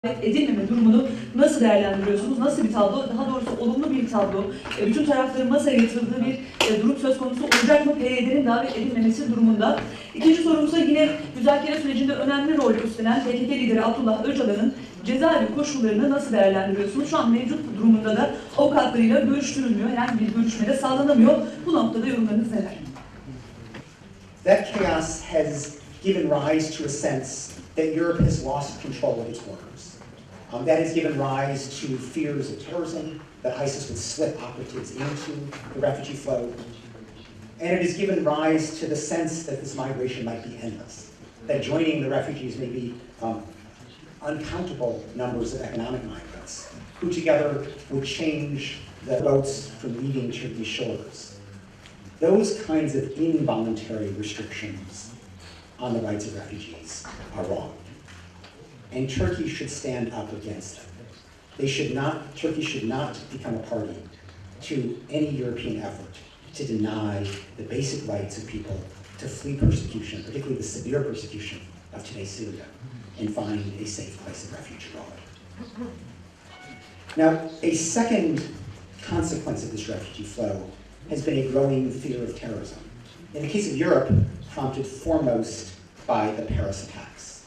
edilmeme durumunu nasıl değerlendiriyorsunuz? Nasıl bir tablo? Daha doğrusu olumlu bir tablo. Bütün tarafların masaya yatırıldığı bir durum söz konusu olacak mı PYD'nin davet edilmemesi durumunda? İkinci sorumuzda yine müzakere sürecinde önemli rol üstlenen PKK lideri Abdullah Öcalan'ın cezaevi koşullarını nasıl değerlendiriyorsunuz? Şu an mevcut durumunda da avukatlarıyla görüştürülmüyor. Herhangi bir görüşmede sağlanamıyor. Bu noktada yorumlarınız neler? That chaos has given rise to a sense that Europe has lost control of its borders. That has given rise to fears of terrorism, that ISIS would slip operatives into the refugee flow. And it has given rise to the sense that this migration might be endless, that joining the refugees may be uncountable numbers of economic migrants, who together would change the boats from leaving Turkish shores. Those kinds of involuntary restrictions on the rights of refugees are wrong. And Turkey should stand up against them. Turkey should not become a party to any European effort to deny the basic rights of people to flee persecution, particularly the severe persecution of today's Syria, and find a safe place of refuge abroad. Now, a second consequence of this refugee flow has been a growing fear of terrorism. In the case of Europe, prompted foremost by the Paris attacks.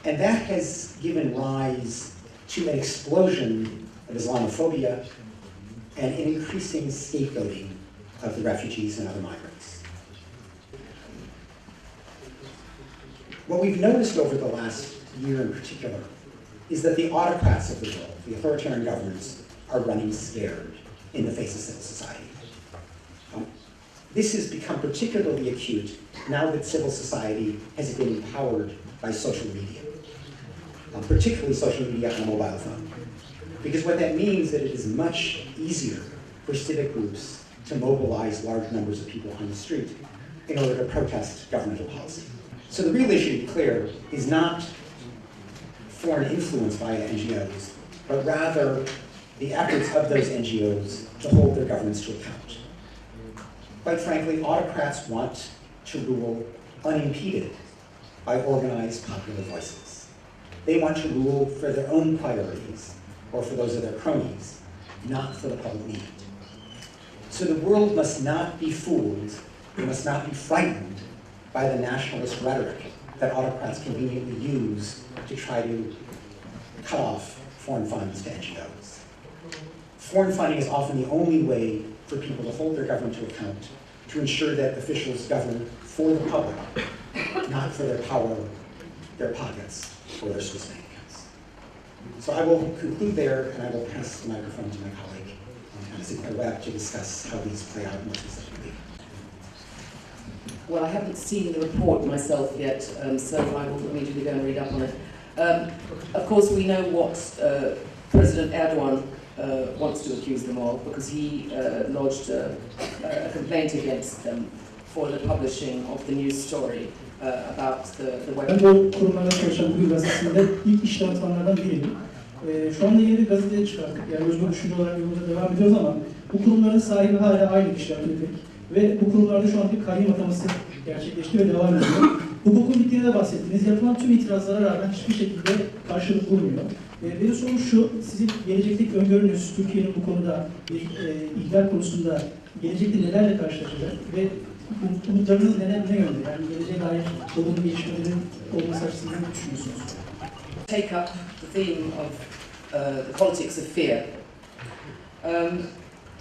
And that has given rise to an explosion of Islamophobia and an increasing scapegoating of the refugees and other migrants. What we've noticed over the last year in particular is that the autocrats of the world, the authoritarian governments, are running scared in the face of civil society. This has become particularly acute now that civil society has been empowered by social media, particularly social media on a mobile phone. Because what that means is that it is much easier for civic groups to mobilize large numbers of people on the street in order to protest governmental policy. So the real issue, to be clear, is not foreign influence via NGOs, but rather the efforts of those NGOs to hold their governments to account. Quite frankly, autocrats want to rule unimpeded by organized popular voices. They want to rule for their own priorities or for those of their cronies, not for the public need. So the world must not be fooled, it must not be frightened by the nationalist rhetoric that autocrats conveniently use to try to cut off foreign funds to NGOs. Foreign funding is often the only way for people to hold their government to account, to ensure that officials govern for the public, not for their power, their pockets, or their Swiss bank accounts. So I will conclude there, and I will pass the microphone to my colleague, Anna Webb, to discuss how these play out more specifically. Well, I haven't seen the report myself yet, so I will immediately go and read up on it. Of course, we know what President Erdogan wants to accuse them of, because he lodged a complaint against them for the publishing of the news story about the web. Ben bu kurumlarda çalışan bu gazetesinde ilk işten atılanlardan biriyim. Şu anda yeni bir gazeteye çıkardık. Yani özgür düşünce olarak yolumuza devam ediyoruz ama bu kurumların sahibi hala aynı kişiler ve bu kurumlarda şu an bir kayyum ataması gerçekleşti ve devam ediyor. Hukukun bittiğine de bahsettiniz. Yapılan tüm itirazlara rağmen hiçbir şekilde karşılık bulmuyor. Benim sorum şu, sizin gelecekteki öngörünüz, Türkiye'nin bu konuda bir ihlal konusunda gelecekte nelerle karşılaşacak ve umutlarınız ne yönde? Yani geleceğe dair olumlu gelişmelerin olması açısından ne düşünüyorsunuz? Take up the theme of the politics of fear.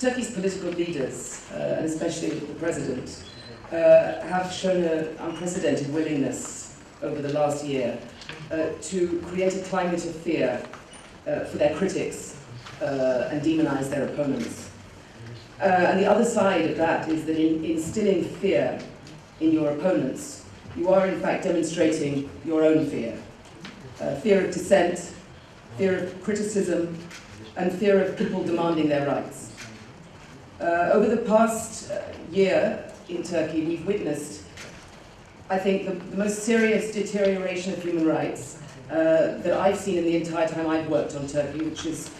Turkey's political leaders, and especially the president, have shown an unprecedented willingness over the last year to create a climate of fear for their critics and demonize their opponents. And the other side of that is that in instilling fear in your opponents, you are in fact demonstrating your own fear. Fear of dissent, fear of criticism, and fear of people demanding their rights. Over the past year in Turkey, we've witnessed, I think, the most serious deterioration of human rights that I've seen in the entire time I've worked on Turkey, which is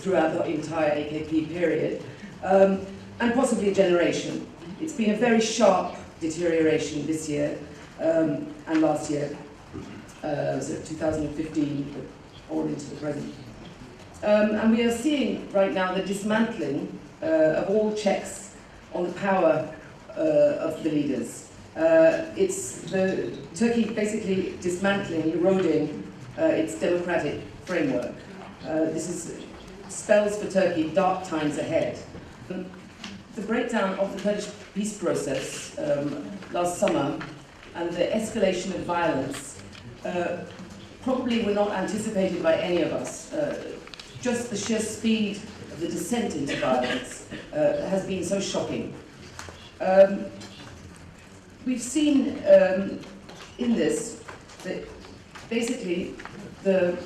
throughout the entire AKP period, and possibly a generation. It's been a very sharp deterioration this year and last year. So 2015, or into the present. And we are seeing right now the dismantling of all checks on the power of the leaders. It's Turkey basically dismantling, eroding its democratic framework. This spells for Turkey dark times ahead. The breakdown of the Kurdish peace process last summer and the escalation of violence probably were not anticipated by any of us. Just the sheer speed of the descent into violence has been so shocking. We've seen in this that basically the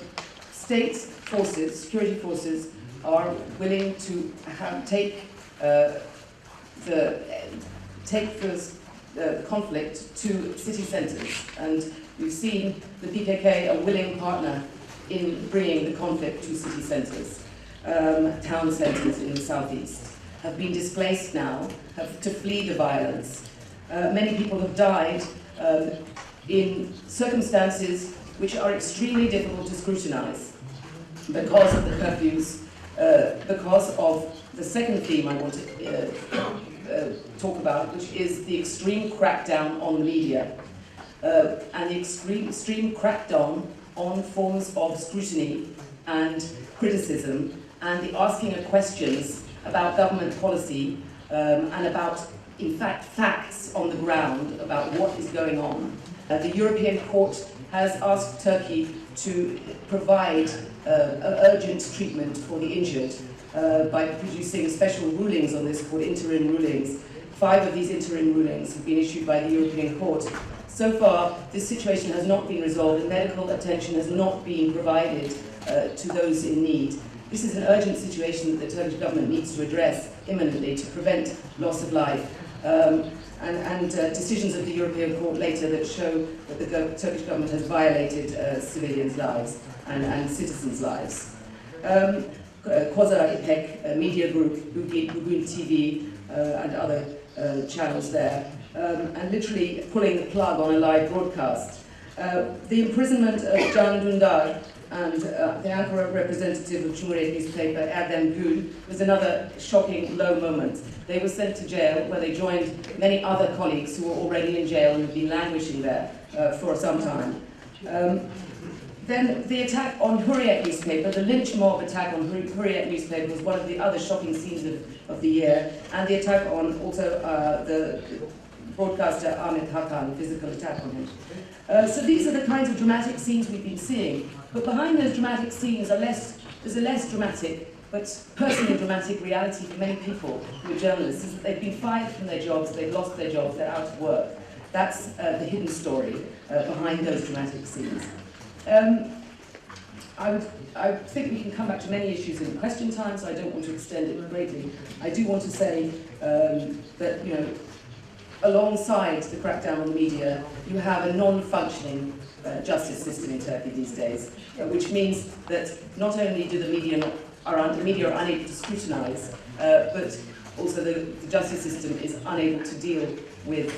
state forces, security forces, are willing to take the conflict to city centres, and we've seen the PKK a willing partner in bringing the conflict to city centres. Town centres in the southeast have been displaced now, have to flee the violence. Many people have died in circumstances which are extremely difficult to scrutinise because of the curfews, because of the second theme I want to talk about, which is the extreme crackdown on the media and the extreme crackdown on forms of scrutiny and criticism and the asking of questions about government policy and about, in fact, facts on the ground about what is going on. The European Court has asked Turkey to provide urgent treatment for the injured by producing special rulings on this called interim rulings. 5 of these interim rulings have been issued by the European Court. So far, this situation has not been resolved and medical attention has not been provided to those in need. This is an urgent situation that the Turkish government needs to address imminently to prevent loss of life. And decisions of the European Court later that show that the Turkish government has violated civilians' lives and citizens' lives. Kazaları, a media group, Bugün TV, and other channels there, and literally pulling the plug on a live broadcast. The imprisonment of Can Dündar and the Ankara representative of Cumhuriyet newspaper, HRW, was another shocking low moment. They were sent to jail where they joined many other colleagues who were already in jail and had been languishing there for some time. Then the attack on Hürriyet newspaper, the lynch mob attack on Hürriyet newspaper was one of the other shocking scenes of the year, and the attack on also the broadcaster Ahmet Hakan, physical attack on him. So these are the kinds of dramatic scenes we've been seeing, but behind those dramatic scenes there's a less dramatic but personally dramatic reality for many people who are journalists, is that they've been fired from their jobs, they've lost their jobs, they're out of work. That's the hidden story behind those dramatic scenes. I think we can come back to many issues in question time, so I don't want to extend it greatly. I do want to say that, you know, alongside the crackdown on the media, you have a non-functioning justice system in Turkey these days, which means that not only do the media are unable to scrutinise, but also the justice system is unable to deal with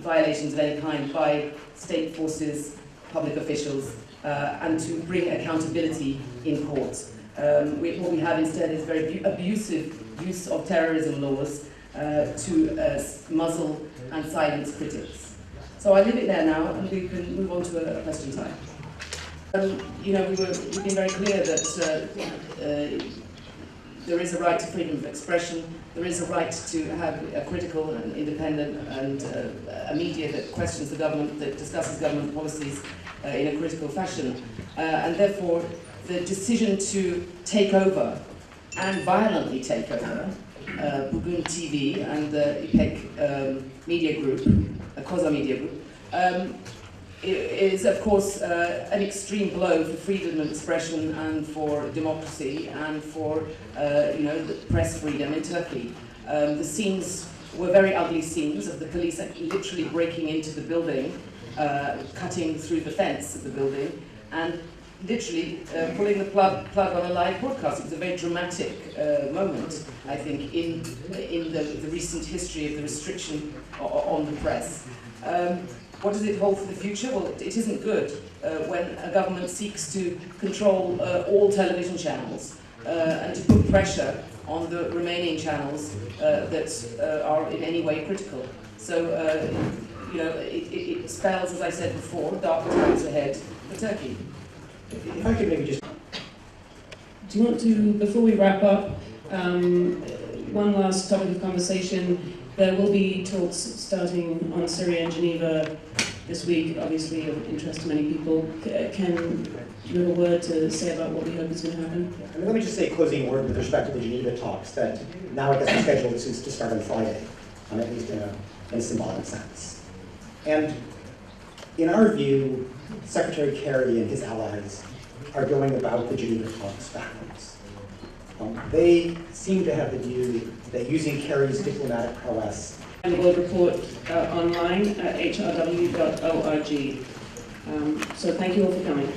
violations of any kind by state forces, public officials, and to bring accountability in courts. What we have instead is very abusive use of terrorism laws to muzzle and silence critics. So I leave it there now, and we can move on to a question time. We've been very clear that there is a right to freedom of expression, there is a right to have a critical and independent and a media that questions the government, that discusses government policies in a critical fashion. And therefore, the decision to take over, and violently take over, Bugün TV and the İPEK media group, Koza media group, is of course an extreme blow for freedom of expression and for democracy and for the press freedom in Turkey. The scenes were very ugly scenes of the police literally breaking into the building, cutting through the fence of the building, and literally pulling the plug on a live broadcast. It was a very dramatic moment, I think, in the recent history of the restriction on the press. What does it hold for the future? Well, it isn't good when a government seeks to control all television channels and to put pressure on the remaining channels that are in any way critical. So, you know, it spells, as I said before, dark times ahead for Turkey. If I could maybe just... Do you want to, before we wrap up, one last topic of conversation? There will be talks starting on Syria and Geneva this week, obviously of interest to many people. Do you have a word to say about what we hope is going to happen? I mean, let me just say a closing word with respect to the Geneva talks, that now I guess we're scheduled to start on Friday, at least in a symbolic sense. And in our view, Secretary Kerry and his allies are going about the Geneva talks backwards. They seem to have the view that using Kerry's diplomatic prowess. And we'll report online at hrw.org. So thank you all for coming.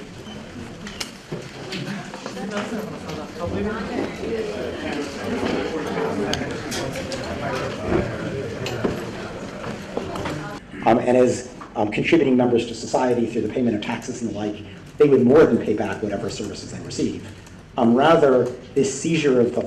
And as contributing members to society through the payment of taxes and the like, they would more than pay back whatever services they receive. Rather, this seizure of the